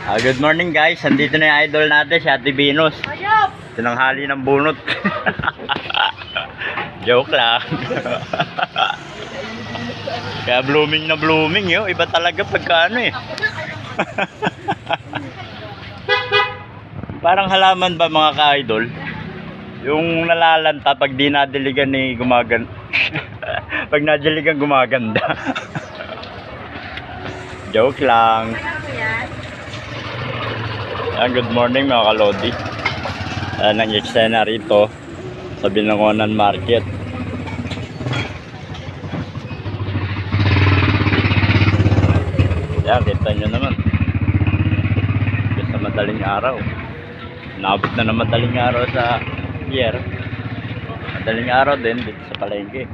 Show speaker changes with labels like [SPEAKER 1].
[SPEAKER 1] Good morning guys, andito na yung idol natin si Ate Venus. Tinanghali ng bunot. Joke lang. Kaya blooming na blooming yun. Iba talaga pagka ano eh. Parang halaman ba mga ka-idol? Yung nalalanta pag di nadiligan ni gumaganda. Pag nadiligan gumaganda. Joke lang. Good morning mga kalodi. Nang eksena rito sa Binangonan Market. Yan, kita nyo naman. Sa madaling araw. Naabot na ng madaling araw sa pier. Madaling araw din dito sa palengke.